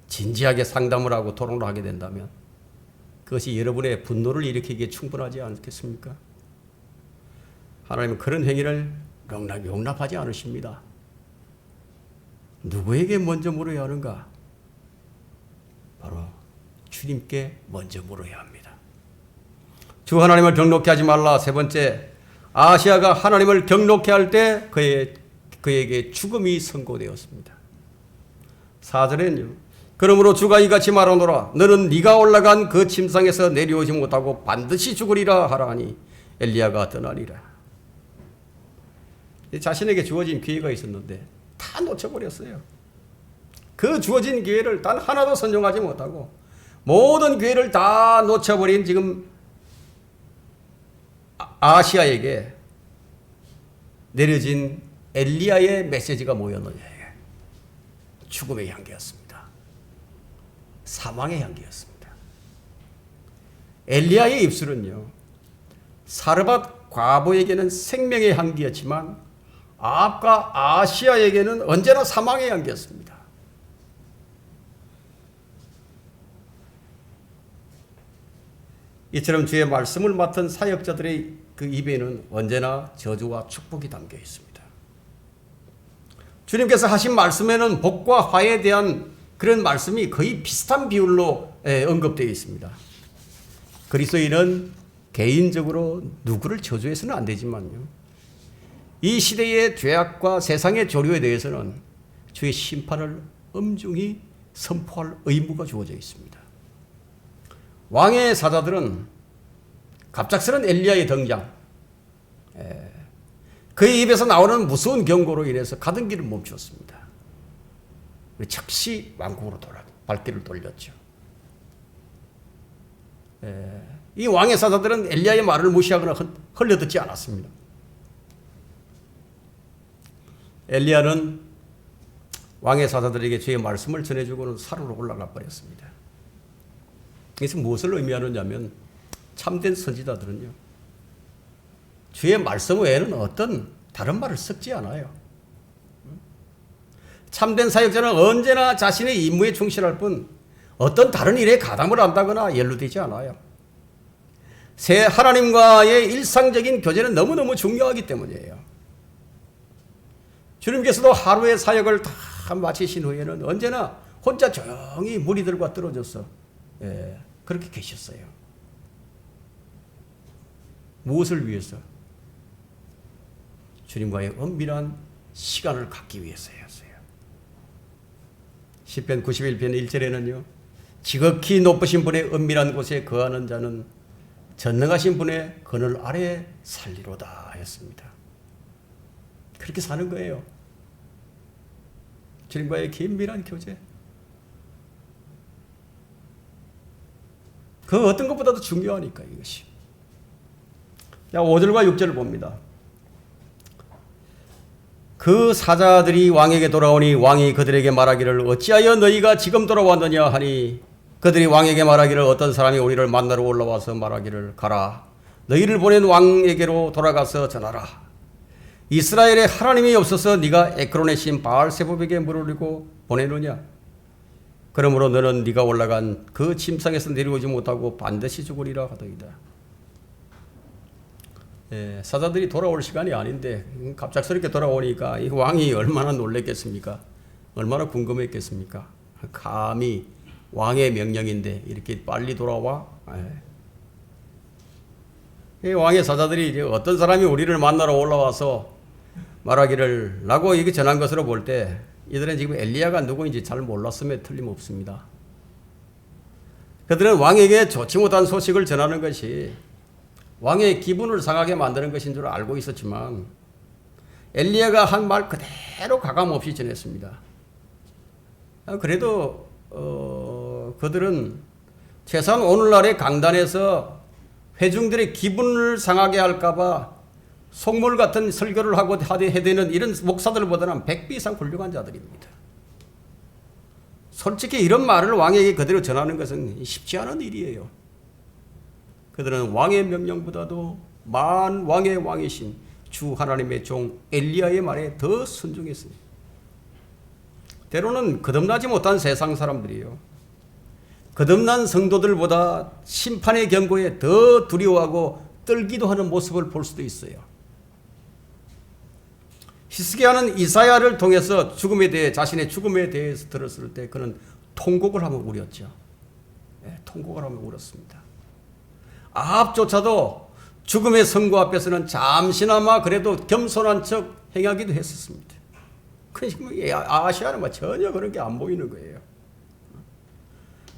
진지하게 상담을 하고 토론을 하게 된다면 그것이 여러분의 분노를 일으키기에 충분하지 않겠습니까? 하나님은 그런 행위를 용납하지 않으십니다. 누구에게 먼저 물어야 하는가? 바로 주님께 먼저 물어야 합니다. 주 하나님을 경록케 하지 말라. 세 번째, 아시아가 하나님을 경록케 할 때 그에게 죽음이 선고되었습니다. 4절에는요. 그러므로 주가 이같이 말하노라. 너는 네가 올라간 그 침상에서 내려오지 못하고 반드시 죽으리라 하라니 엘리야가 떠나리라. 자신에게 주어진 기회가 있었는데 다 놓쳐버렸어요. 그 주어진 기회를 단 하나도 선용하지 못하고 모든 기회를 다 놓쳐버린 지금 아시아에게 내려진 엘리야의 메시지가 뭐였느냐. 죽음의 향기였습니다. 사망의 향기였습니다. 엘리야의 입술은요, 사르밧 과부에게는 생명의 향기였지만 아합과 아시아에게는 언제나 사망의 향기였습니다. 이처럼 주의 말씀을 맡은 사역자들의 그 입에는 언제나 저주와 축복이 담겨 있습니다. 주님께서 하신 말씀에는 복과 화에 대한 그런 말씀이 거의 비슷한 비율로 언급되어 있습니다. 그리스도인은 개인적으로 누구를 저주해서는 안 되지만요, 이 시대의 죄악과 세상의 조류에 대해서는 주의 심판을 엄중히 선포할 의무가 주어져 있습니다. 왕의 사자들은 갑작스런 엘리야의 등장, 그의 입에서 나오는 무서운 경고로 인해서 가던 길을 멈추었습니다. 즉시 왕궁으로 발길을 돌렸죠. 이 왕의 사자들은 엘리야의 말을 무시하거나 흘려듣지 않았습니다. 엘리야는 왕의 사자들에게 주의 말씀을 전해주고는 산으로 올라가 버렸습니다. 이것은 무엇을 의미하느냐면 참된 선지자들은요, 주의 말씀 외에는 어떤 다른 말을 섞지 않아요. 참된 사역자는 언제나 자신의 임무에 충실할 뿐 어떤 다른 일에 가담을 한다거나 연루되지 않아요. 새 하나님과의 일상적인 교제는 너무너무 중요하기 때문이에요. 주님께서도 하루의 사역을 다 마치신 후에는 언제나 혼자 조용히 무리들과 떨어져서 그렇게 계셨어요. 무엇을 위해서? 주님과의 은밀한 시간을 갖기 위해서였어요. 시편 91편 1절에는요. 지극히 높으신 분의 은밀한 곳에 거하는 자는 전능하신 분의 그늘 아래 살리로다 했습니다. 그렇게 사는 거예요. 주님과의 긴밀한 교제. 그 어떤 것보다도 중요하니까 이것이. 자, 5절과 6절을 봅니다. 그 사자들이 왕에게 돌아오니 왕이 그들에게 말하기를 어찌하여 너희가 지금 돌아왔느냐 하니 그들이 왕에게 말하기를 어떤 사람이 우리를 만나러 올라와서 말하기를 가라. 너희를 보낸 왕에게로 돌아가서 전하라. 이스라엘에 하나님이 없어서 네가 에크론의 신 바알세불에게 물으려고 보내느냐. 그러므로 너는 네가 올라간 그 침상에서 내려오지 못하고 반드시 죽으리라 하더이다. 사자들이 돌아올 시간이 아닌데 갑작스럽게 돌아오니까 이 왕이 얼마나 놀랬겠습니까? 얼마나 궁금했겠습니까? 감히 왕의 명령인데 이렇게 빨리 돌아와? 이 왕의 사자들이 이제 어떤 사람이 우리를 만나러 올라와서 말하기를 라고 이게 전한 것으로 볼 때 이들은 지금 엘리야가 누구인지 잘 몰랐음에 틀림없습니다. 그들은 왕에게 좋지 못한 소식을 전하는 것이 왕의 기분을 상하게 만드는 것인 줄 알고 있었지만 엘리야가 한 말 그대로 가감없이 전했습니다. 그래도 그들은 최소한 오늘날의 강단에서 회중들의 기분을 상하게 할까봐 속물 같은 설교를 하고 해대는 이런 목사들보다는 100배 이상 훌륭한 자들입니다. 솔직히 이런 말을 왕에게 그대로 전하는 것은 쉽지 않은 일이에요. 그들은 왕의 명령보다도 만왕의 왕이신 주 하나님의 종 엘리야의 말에 더 순종했습니다. 때로는 거듭나지 못한 세상 사람들이요. 거듭난 성도들보다 심판의 경고에 더 두려워하고 떨기도 하는 모습을 볼 수도 있어요. 히스기야는 이사야를 통해서 죽음에 대해 자신의 죽음에 대해서 들었을 때 그는 통곡을 하며 울었죠. 통곡을 하며 울었습니다. 아합조차도 죽음의 선고 앞에서는 잠시나마 그래도 겸손한 척 행하기도 했었습니다. 아시아는 전혀 그런 게 안 보이는 거예요.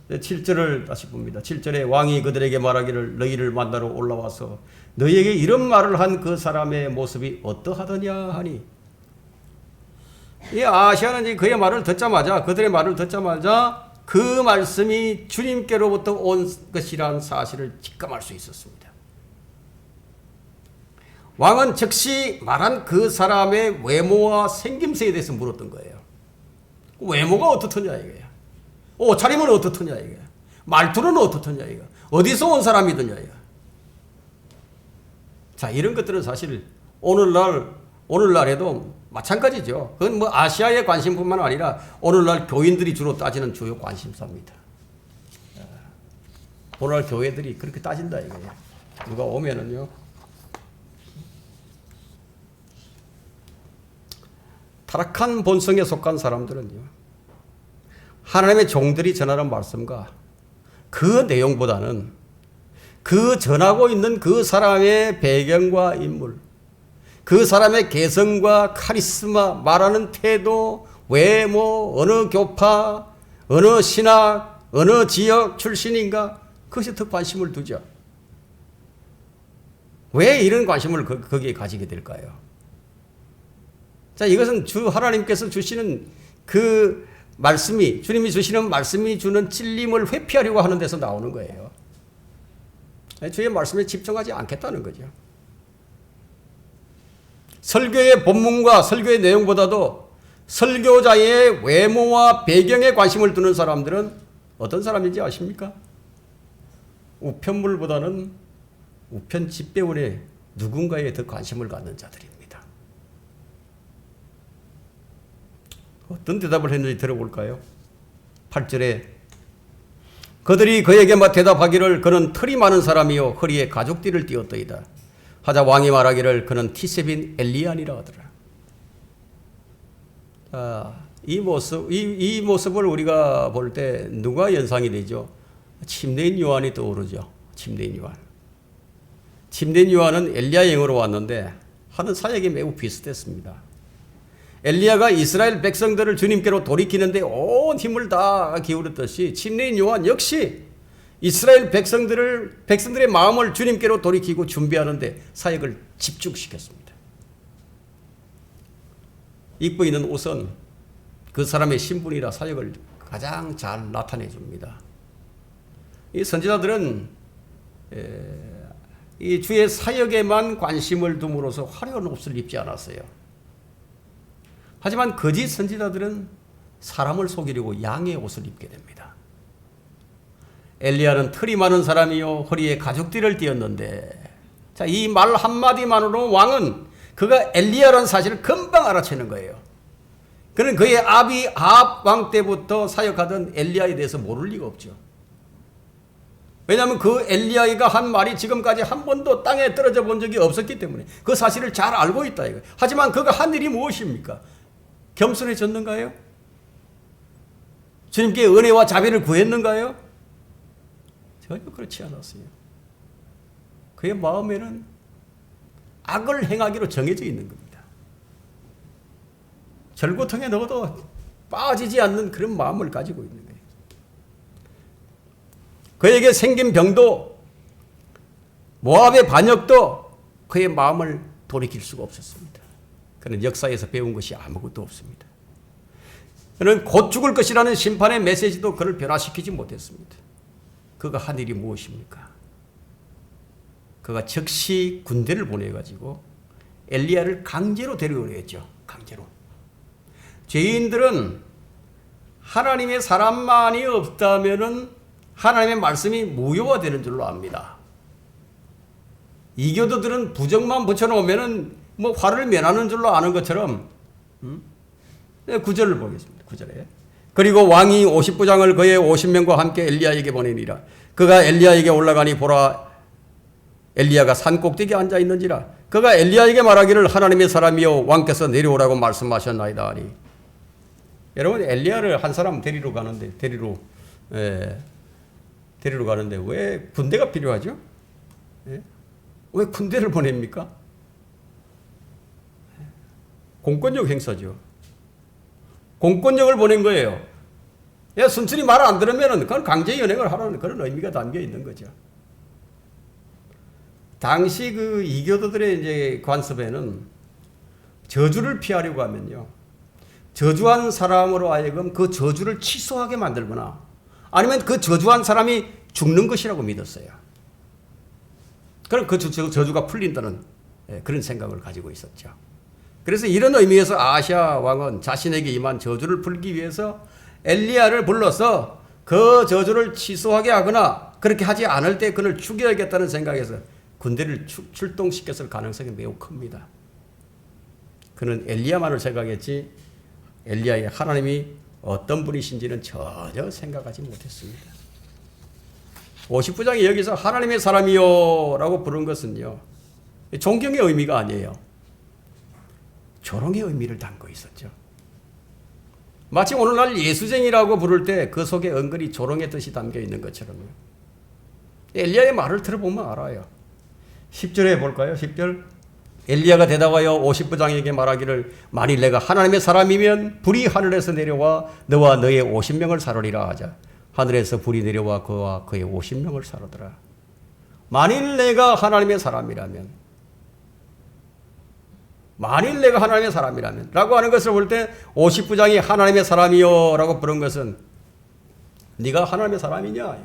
7절을 다시 봅니다. 7절에 왕이 그들에게 말하기를 너희를 만나러 올라와서 너희에게 이런 말을 한 그 사람의 모습이 어떠하더냐 하니 이 아시아는 그의 말을 듣자마자 그들의 말을 듣자마자 그 말씀이 주님께로부터 온 것이라는 사실을 직감할 수 있었습니다. 왕은 즉시 말한 그 사람의 외모와 생김새에 대해서 물었던 거예요. 외모가 어떻더냐 이거야. 옷차림은 어떻더냐 이거야. 말투는 어떻더냐 이거. 어디서 온 사람이더냐 이거. 자, 이런 것들은 사실 오늘날에도 마찬가지죠. 그건 뭐 아시아의 관심뿐만 아니라 오늘날 교인들이 주로 따지는 주요 관심사입니다. 오늘날 교회들이 그렇게 따진다 이거예요. 누가 오면은요. 타락한 본성에 속한 사람들은요. 하나님의 종들이 전하는 말씀과 그 내용보다는 그 전하고 있는 그 사람의 배경과 인물, 그 사람의 개성과 카리스마, 말하는 태도, 외모, 어느 교파, 어느 신학, 어느 지역 출신인가, 그것에 더 관심을 두죠. 왜 이런 관심을 거기에 가지게 될까요? 자, 이것은 주 하나님께서 주시는 그 말씀이, 주님이 주시는 말씀이 주는 찔림을 회피하려고 하는 데서 나오는 거예요. 주의 말씀에 집중하지 않겠다는 거죠. 설교의 본문과 설교의 내용보다도 설교자의 외모와 배경에 관심을 두는 사람들은 어떤 사람인지 아십니까? 우편물보다는 우편 집배원의 누군가에 더 관심을 갖는 자들입니다. 어떤 대답을 했는지 들어볼까요? 8절에 그들이 그에게 대답하기를 그는 털이 많은 사람이요 허리에 가죽띠를 띠었더이다 하자 왕이 말하기를 그는 티셉인 엘리야니라 하더라. 이 모습을 우리가 볼 때 누가 연상이 되죠? 침례인 요한이 떠오르죠. 침례인 요한. 침례인 요한은 엘리야 영으로 왔는데 하는 사역이 매우 비슷했습니다. 엘리야가 이스라엘 백성들을 주님께로 돌이키는데 온 힘을 다 기울였듯이 침례인 요한 역시 이스라엘 백성들의 마음을 주님께로 돌이키고 준비하는데 사역을 집중시켰습니다. 입고 있는 옷은 그 사람의 신분이라 사역을 가장 잘 나타내 줍니다. 이 선지자들은 이 주의 사역에만 관심을 둠으로써 화려한 옷을 입지 않았어요. 하지만 거짓 선지자들은 사람을 속이려고 양의 옷을 입게 됩니다. 엘리야는 털이 많은 사람이요 허리에 가죽띠를 띠었는데 자, 이 말 한마디만으로 왕은 그가 엘리야라는 사실을 금방 알아채는 거예요. 그는 그의 아비 아합 왕 때부터 사역하던 엘리야에 대해서 모를 리가 없죠. 왜냐하면 그 엘리야가 한 말이 지금까지 한 번도 땅에 떨어져 본 적이 없었기 때문에 그 사실을 잘 알고 있다 이거예요. 하지만 그가 한 일이 무엇입니까? 겸손해졌는가요? 주님께 은혜와 자비를 구했는가요? 전혀 그렇지 않았어요. 그의 마음에는 악을 행하기로 정해져 있는 겁니다. 절구통에 넣어도 빠지지 않는 그런 마음을 가지고 있는 거예요. 그에게 생긴 병도 모압의 반역도 그의 마음을 돌이킬 수가 없었습니다. 그는 역사에서 배운 것이 아무것도 없습니다. 그는 곧 죽을 것이라는 심판의 메시지도 그를 변화시키지 못했습니다. 그가 한 일이 무엇입니까? 그가 즉시 군대를 보내가지고 엘리야를 강제로 데려오려 죠 강제로. 죄인들은 하나님의 사람만이 없다면은 하나님의 말씀이 무효화되는 줄로 압니다. 이교도들은 부정만 붙여놓으면은 화를 면하는 줄로 아는 것처럼 9절을 보겠습니다. 9절에 그리고 왕이 50부장을 그의 50명과 함께 엘리야에게 보내니라. 그가 엘리야에게 올라가니 보라 엘리야가 산 꼭대기에 앉아 있는지라. 그가 엘리야에게 말하기를 하나님의 사람이여 왕께서 내려오라고 말씀하셨나이다 하니. 여러분 엘리야를 한 사람 데리러 가는데 왜 군대가 필요하죠? 왜 군대를 보냅니까? 공권력 행사죠. 공권력을 보낸 거예요. 순순히 말 안 들으면 그건 강제 연행을 하라는 그런 의미가 담겨 있는 거죠. 당시 그 이교도들의 이제 관습에는 저주를 피하려고 하면요. 저주한 사람으로 하여금 그 저주를 취소하게 만들거나 아니면 그 저주한 사람이 죽는 것이라고 믿었어요. 그럼 그 저주가 풀린다는 그런 생각을 가지고 있었죠. 그래서 이런 의미에서 아하시아 왕은 자신에게 임한 저주를 풀기 위해서 엘리야를 불러서 그 저주를 취소하게 하거나 그렇게 하지 않을 때 그를 죽여야겠다는 생각에서 군대를 출동시켰을 가능성이 매우 큽니다. 그는 엘리야만을 생각했지 엘리야의 하나님이 어떤 분이신지는 전혀 생각하지 못했습니다. 50부장이 여기서 하나님의 사람이요 라고 부른 것은요. 존경의 의미가 아니에요. 조롱의 의미를 담고 있었죠. 마치 오늘날 예수쟁이라고 부를 때 그 속에 은근히 조롱의 뜻이 담겨 있는 것처럼요. 엘리야의 말을 들어보면 알아요. 10절에 볼까요? 10절. 엘리야가 대답하여 50부장에게 말하기를 만일 내가 하나님의 사람이면 불이 하늘에서 내려와 너와 너의 50명을 사르리라 하자. 하늘에서 불이 내려와 그와 그의 50명을 사르더라. 만일 내가 하나님의 사람이라면 라고 하는 것을 볼 때 50부장이 하나님의 사람이요 라고 부른 것은 네가 하나님의 사람이냐?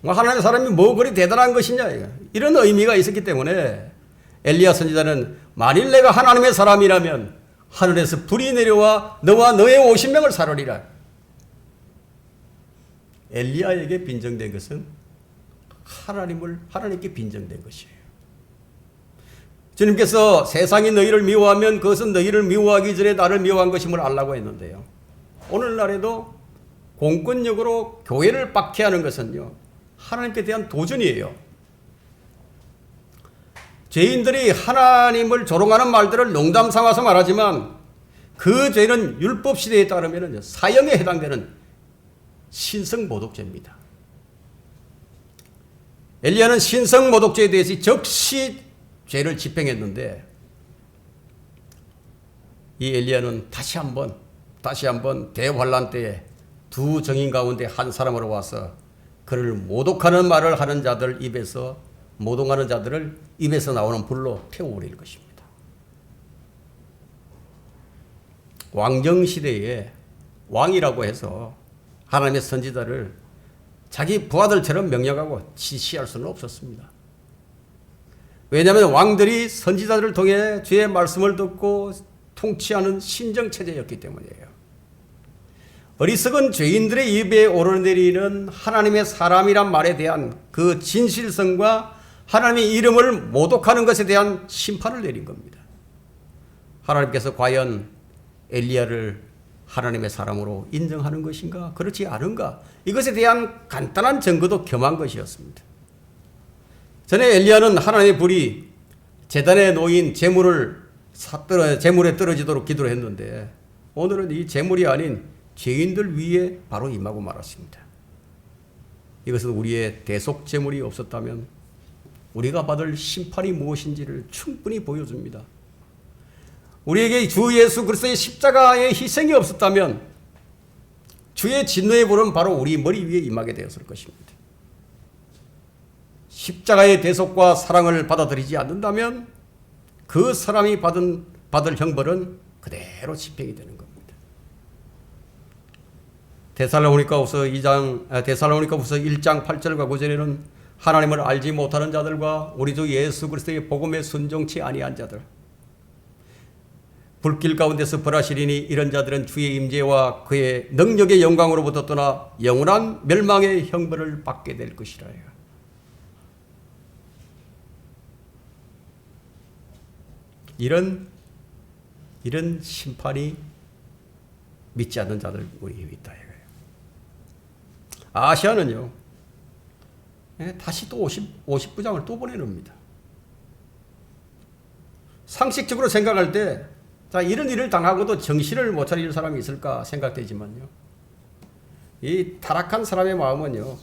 하나님의 사람이 뭐 그리 대단한 것이냐? 이런 의미가 있었기 때문에 엘리야 선지자는 만일 내가 하나님의 사람이라면 하늘에서 불이 내려와 너와 너의 50명을 사르리라. 엘리야에게 빈정된 것은 하나님께 빈정된 것이에요. 주님께서 세상이 너희를 미워하면 그것은 너희를 미워하기 전에 나를 미워한 것임을 알라고 했는데요. 오늘날에도 공권력으로 교회를 박해하는 것은요, 하나님께 대한 도전이에요. 죄인들이 하나님을 조롱하는 말들을 농담 삼아서 말하지만 그 죄는 율법 시대에 따르면 사형에 해당되는 신성모독죄입니다. 엘리야는 신성모독죄에 대해서 적시 죄를 집행했는데, 이 엘리야는 다시 한번 대환란 때에 두 정인 가운데 한 사람으로 와서 그를 모독하는 말을 하는 자들 입에서, 모독하는 자들을 입에서 나오는 불로 태워버릴 것입니다. 왕정시대에 왕이라고 해서 하나님의 선지자를 자기 부하들처럼 명령하고 지시할 수는 없었습니다. 왜냐하면 왕들이 선지자들을 통해 주의 말씀을 듣고 통치하는 신정체제였기 때문이에요. 어리석은 죄인들의 입에 오르내리는 하나님의 사람이란 말에 대한 그 진실성과 하나님의 이름을 모독하는 것에 대한 심판을 내린 겁니다. 하나님께서 과연 엘리야를 하나님의 사람으로 인정하는 것인가, 그렇지 않은가, 이것에 대한 간단한 증거도 겸한 것이었습니다. 전에 엘리야는 하나님의 불이 제단에 놓인 재물에 떨어지도록 기도를 했는데, 오늘은 이 재물이 아닌 죄인들 위에 바로 임하고 말았습니다. 이것은 우리의 대속 재물이 없었다면 우리가 받을 심판이 무엇인지를 충분히 보여줍니다. 우리에게 주 예수 그리스도의 십자가의 희생이 없었다면 주의 진노의 불은 바로 우리 머리 위에 임하게 되었을 것입니다. 십자가의 대속과 사랑을 받아들이지 않는다면 그 사람이 받을 형벌은 그대로 집행이 되는 겁니다. 데살로니가후서 1장 8절과 9절에는 하나님을 알지 못하는 자들과 우리 주 예수 그리스도의 복음에 순종치 아니한 자들, 불길 가운데서 벌하시리니 이런 자들은 주의 임재와 그의 능력의 영광으로부터 떠나 영원한 멸망의 형벌을 받게 될 것이라요. 이런 심판이 믿지 않는 자들 우리에 있다 이거예요. 아시아는요, 다시 또 50부장을 또 보내놓습니다. 상식적으로 생각할 때, 자, 이런 일을 당하고도 정신을 못 차릴 사람이 있을까 생각되지만요, 이 타락한 사람의 마음은요,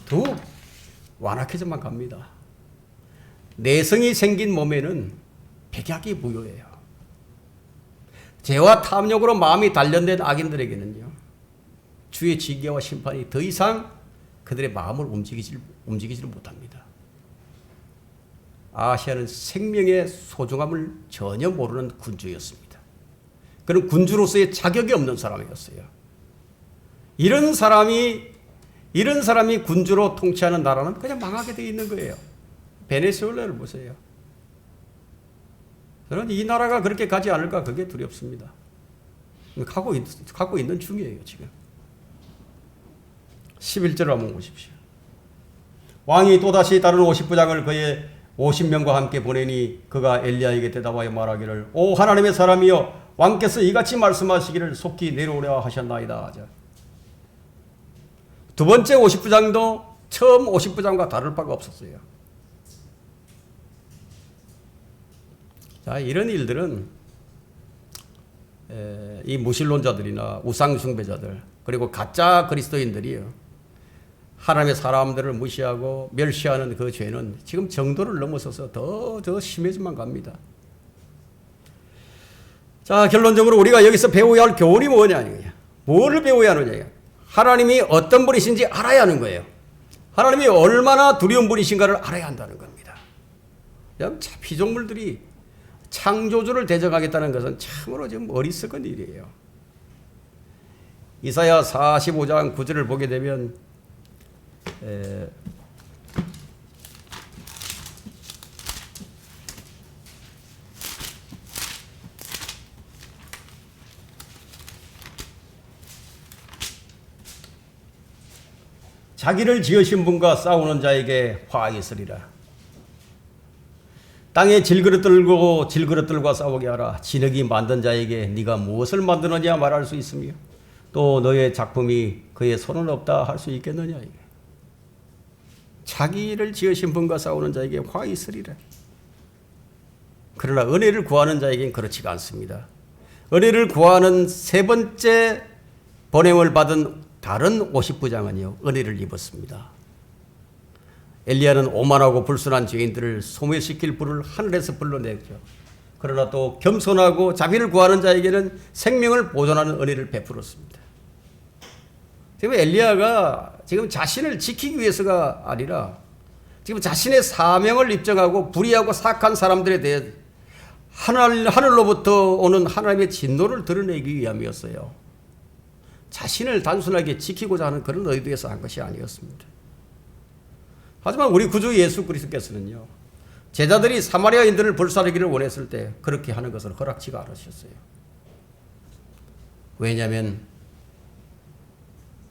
더욱 완악해져만 갑니다. 내성이 생긴 몸에는 백약이 무효예요. 죄와 탐욕으로 마음이 단련된 악인들에게는요, 주의 징계와 심판이 더 이상 그들의 마음을 움직이지를 못합니다. 아시아는 생명의 소중함을 전혀 모르는 군주였습니다. 그는 군주로서의 자격이 없는 사람이었어요. 이런 사람이 군주로 통치하는 나라는 그냥 망하게 되어 있는 거예요. 베네수엘라를 보세요. 저는 이 나라가 그렇게 가지 않을까, 그게 두렵습니다. 가고 있는 중이에요, 지금. 11절을 한번 보십시오. 왕이 또다시 다른 50부장을 그의 50명과 함께 보내니 그가 엘리야에게 대답하여 말하기를, 오 하나님의 사람이여, 왕께서 이같이 말씀하시기를 속히 내려오려 하셨나이다. 두 번째 50부장도 처음 50부장과 다를 바가 없었어요. 자, 이런 일들은 이 무신론자들이나 우상숭배자들, 그리고 가짜 그리스도인들이요, 하나님의 사람들을 무시하고 멸시하는 그 죄는 지금 정도를 넘어서서 더 심해지만 갑니다. 자, 결론적으로 우리가 여기서 배워야 할 교훈이 뭐냐, 뭐를 배워야 하느냐, 하나님이 어떤 분이신지 알아야 하는 거예요. 하나님이 얼마나 두려운 분이신가를 알아야 한다는 겁니다. 피조물들이 창조주를 대적하겠다는 것은 참으로 좀 어리석은 일이에요. 이사야 45장 9절을 보게 되면 자기를 지으신 분과 싸우는 자에게 화 있으리라. 땅에 질그릇들과 싸우게 하라. 진흙이 만든 자에게 네가 무엇을 만드느냐 말할 수 있으며 또 너의 작품이 그의 손은 없다 할 수 있겠느냐. 이게. 자기를 지으신 분과 싸우는 자에게 화 있으리라. 그러나 은혜를 구하는 자에게는 그렇지가 않습니다. 은혜를 구하는 세 번째 번영을 받은 다른 50부장은요. 은혜를 입었습니다. 엘리야는 오만하고 불순한 죄인들을 소멸시킬 불을 하늘에서 불러냈죠. 그러나 또 겸손하고 자비를 구하는 자에게는 생명을 보존하는 은혜를 베풀었습니다. 지금 엘리야가 지금 자신을 지키기 위해서가 아니라 지금 자신의 사명을 입증하고 불의하고 사악한 사람들에 대해 하늘로부터 오는 하나님의 진노를 드러내기 위함이었어요. 자신을 단순하게 지키고자 하는 그런 의도에서 한 것이 아니었습니다. 하지만 우리 구주 예수 그리스도께서는요. 제자들이 사마리아인들을 불사르기를 원했을 때 그렇게 하는 것을 허락치가 않으셨어요. 왜냐하면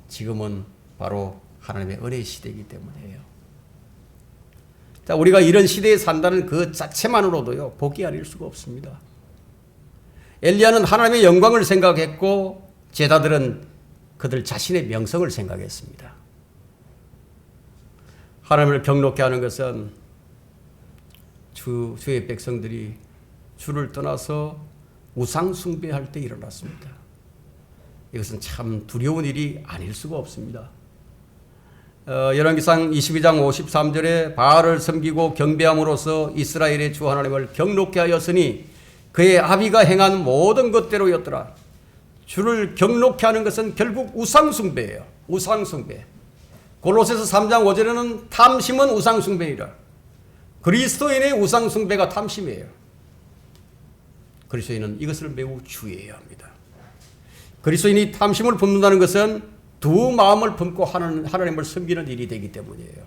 지금은 바로 하나님의 은혜의 시대이기 때문이에요. 자, 우리가 이런 시대에 산다는 그 자체만으로도요. 복이 아닐 수가 없습니다. 엘리야는 하나님의 영광을 생각했고 제자들은 그들 자신의 명성을 생각했습니다. 하나님을 경록케 하는 것은 주의 백성들이 주를 떠나서 우상 숭배할 때 일어났습니다. 이것은 참 두려운 일이 아닐 수가 없습니다. 열왕기상 22장 53절에 바알을 섬기고 경배함으로써 이스라엘의 주 하나님을 경록케 하였으니 그의 아비가 행한 모든 것대로였더라. 주를 경록케 하는 것은 결국 우상 숭배예요. 우상 숭배. 골로새서 3장 5절에는 탐심은 우상 숭배이라. 그리스도인의 우상 숭배가 탐심이에요. 그리스도인은 이것을 매우 주의해야 합니다. 그리스도인이 탐심을 품는다는 것은 두 마음을 품고 하나님을 섬기는 일이 되기 때문이에요.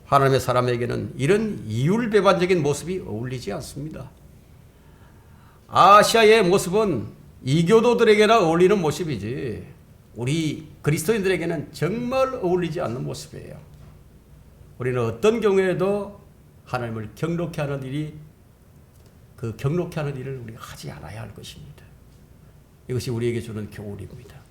하나님의 사람에게는 이런 이율배반적인 모습이 어울리지 않습니다. 아시아의 모습은 이교도들에게나 어울리는 모습이지 우리 그리스도인들에게는 정말 어울리지 않는 모습이에요. 우리는 어떤 경우에도 하나님을 경록케 하는 일이 그 경록케 하는 일을 우리가 하지 않아야 할 것입니다. 이것이 우리에게 주는 교훈입니다.